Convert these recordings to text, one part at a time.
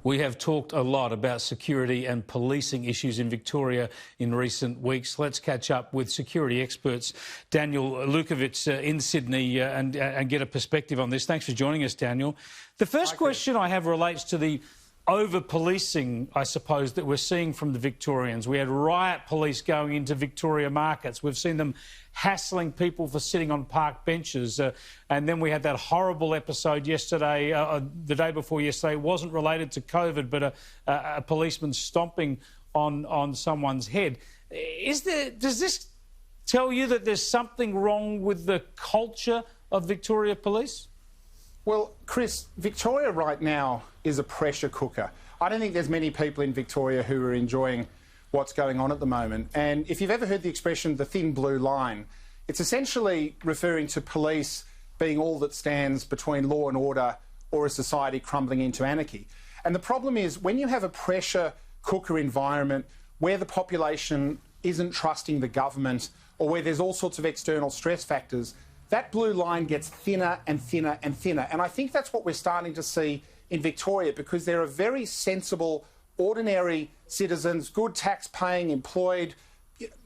We have talked a lot about security and policing issues in Victoria in recent weeks. Let's catch up with security experts Daniel Lewkovitz in Sydney and get a perspective on this. Thanks for joining us, Daniel. The first question I have relates to the over-policing, I suppose, that we're seeing from the Victorians. We had riot police going into Victoria markets. We've seen them hassling people for sitting on park benches. And then we had that horrible episode yesterday, the day before yesterday. It wasn't related to COVID, but a policeman stomping on someone's head. Does this tell you that there's something wrong with the culture of Victoria Police? Well, Chris, Victoria right now is a pressure cooker. I don't think there's many people in Victoria who are enjoying what's going on at the moment. And if you've ever heard the expression, the thin blue line, it's essentially referring to police being all that stands between law and order or a society crumbling into anarchy. And the problem is when you have a pressure cooker environment where the population isn't trusting the government or where there's all sorts of external stress factors, that blue line gets thinner and thinner and thinner. And I think that's what we're starting to see in Victoria, because there are very sensible, ordinary citizens, good tax-paying, employed,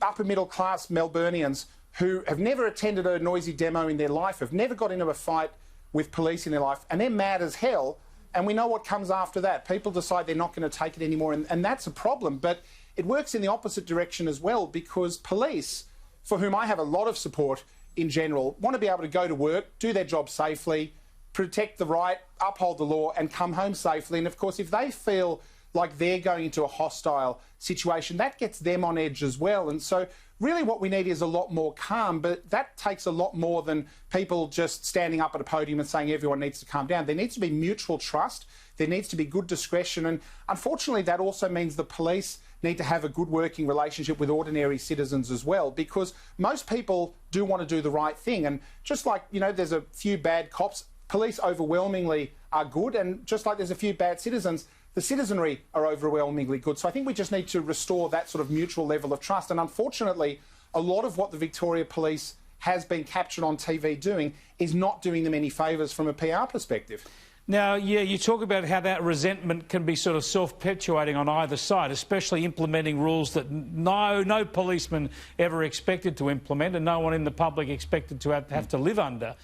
upper-middle-class Melburnians who have never attended a noisy demo in their life, have never got into a fight with police in their life, and they're mad as hell. And we know what comes after that. People decide they're not going to take it anymore, and that's a problem. But it works in the opposite direction as well, because police, for whom I have a lot of support in general, want to be able to go to work, do their job safely, protect the right, uphold the law and come home safely. And of course, if they feel like they're going into a hostile situation, that gets them on edge as well. And so really what we need is a lot more calm, but that takes a lot more than people just standing up at a podium and saying everyone needs to calm down. There needs to be mutual trust. There needs to be good discretion. And unfortunately, that also means the police need to have a good working relationship with ordinary citizens as well, because most people do want to do the right thing. And just like, you know, there's a few bad cops, police overwhelmingly are good. And just like there's a few bad citizens, the citizenry are overwhelmingly good. So I think we just need to restore that sort of mutual level of trust. And unfortunately, a lot of what the Victoria Police has been captured on TV doing is not doing them any favours from a PR perspective. Now, yeah, you talk about how that resentment can be sort of self-perpetuating on either side, especially implementing rules that no policeman ever expected to implement and no one in the public expected to have to live under.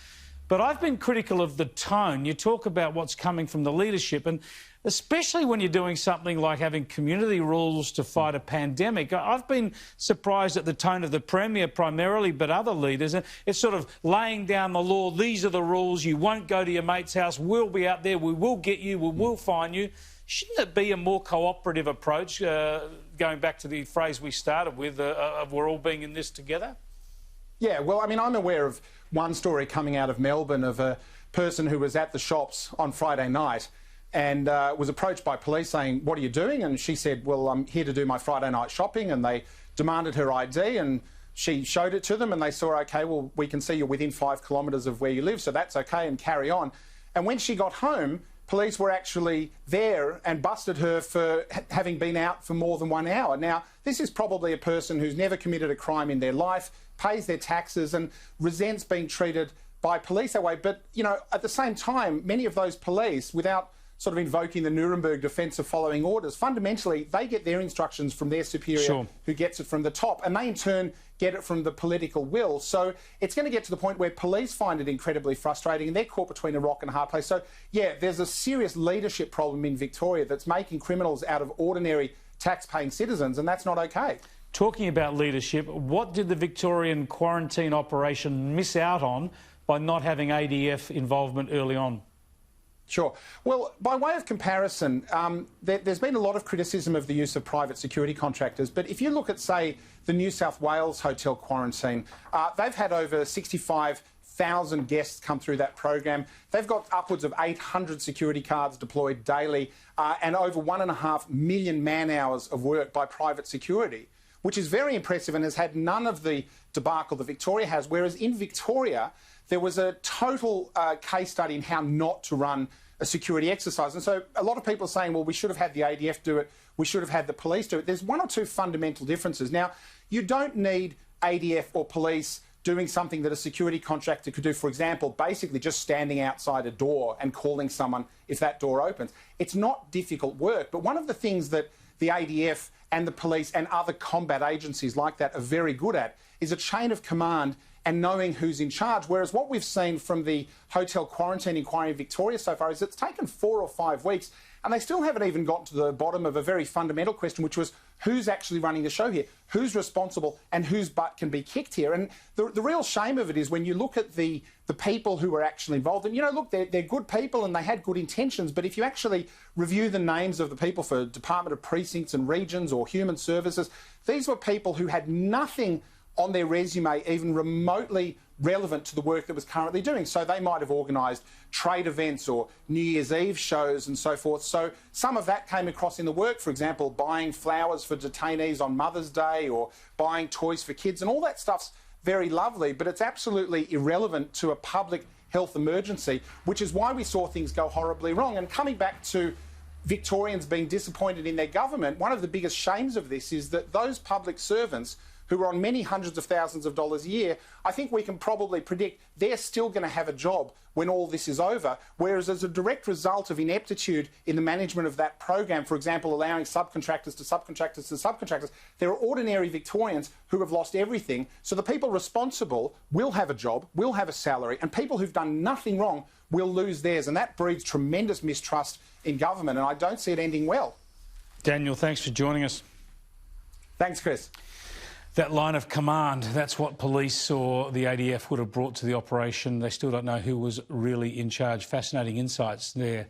But I've been critical of the tone. You talk about what's coming from the leadership, and especially when you're doing something like having community rules to fight a pandemic. I've been surprised at the tone of the Premier primarily, but other leaders. It's sort of laying down the law. These are the rules. You won't go to your mate's house. We'll be out there. We will get you. We will fine you. Shouldn't it be a more cooperative approach, going back to the phrase we started with, of we're all being in this together? Yeah, well, I mean, I'm aware of one story coming out of Melbourne of a person who was at the shops on Friday night and was approached by police saying, "What are you doing?" And she said, "Well, I'm here to do my Friday night shopping." And they demanded her ID and she showed it to them and they saw, "OK, well, we can see you're within 5 kilometres of where you live, so that's OK," and carry on. And when she got home, police were actually there and busted her for having been out for more than 1 hour. Now, this is probably a person who's never committed a crime in their life, pays their taxes and resents being treated by police that way. But, you know, at the same time, many of those police, without sort of invoking the Nuremberg defence of following orders, fundamentally, they get their instructions from their superior who gets it from the top, and they in turn get it from the political will. So it's going to get to the point where police find it incredibly frustrating and they're caught between a rock and a hard place. So, yeah, there's a serious leadership problem in Victoria that's making criminals out of ordinary tax-paying citizens, and that's not OK. Talking about leadership, what did the Victorian quarantine operation miss out on by not having ADF involvement early on? Sure. Well, by way of comparison, there's been a lot of criticism of the use of private security contractors, but if you look at, say, the New South Wales hotel quarantine, they've had over 65,000 guests come through that program. They've got upwards of 800 security cards deployed daily and over 1.5 million man-hours of work by private security, which is very impressive and has had none of the debacle that Victoria has, whereas in Victoria there was a total case study in how not to run a security exercise. And so a lot of people are saying, well, we should have had the ADF do it, we should have had the police do it. There's one or two fundamental differences. Now, you don't need ADF or police doing something that a security contractor could do, for example, basically just standing outside a door and calling someone if that door opens. It's not difficult work, but one of the things that the ADF and the police and other combat agencies like that are very good at is a chain of command and knowing who's in charge, whereas what we've seen from the hotel quarantine inquiry in Victoria so far is it's taken 4 or 5 weeks and they still haven't even got to the bottom of a very fundamental question, which was who's actually running the show here, who's responsible and whose butt can be kicked here. And the real shame of it is when you look at the people who were actually involved, and, you know, look, they're good people and they had good intentions, but if you actually review the names of the people for Department of Precincts and Regions or Human Services, these were people who had nothing on their resume even remotely relevant to the work that was currently doing. So they might have organised trade events or New Year's Eve shows and so forth. So some of that came across in the work, for example, buying flowers for detainees on Mother's Day or buying toys for kids, and all that stuff's very lovely, but it's absolutely irrelevant to a public health emergency, which is why we saw things go horribly wrong. And coming back to Victorians being disappointed in their government, one of the biggest shames of this is that those public servants who are on many hundreds of thousands of dollars a year, I think we can probably predict they're still going to have a job when all this is over, whereas as a direct result of ineptitude in the management of that program, for example, allowing subcontractors to subcontractors to subcontractors, there are ordinary Victorians who have lost everything. So the people responsible will have a job, will have a salary, and people who've done nothing wrong will lose theirs, and that breeds tremendous mistrust in government, and I don't see it ending well. Daniel, thanks for joining us. Thanks, Chris. That line of command, that's what police or the ADF would have brought to the operation. They still don't know who was really in charge. Fascinating insights there.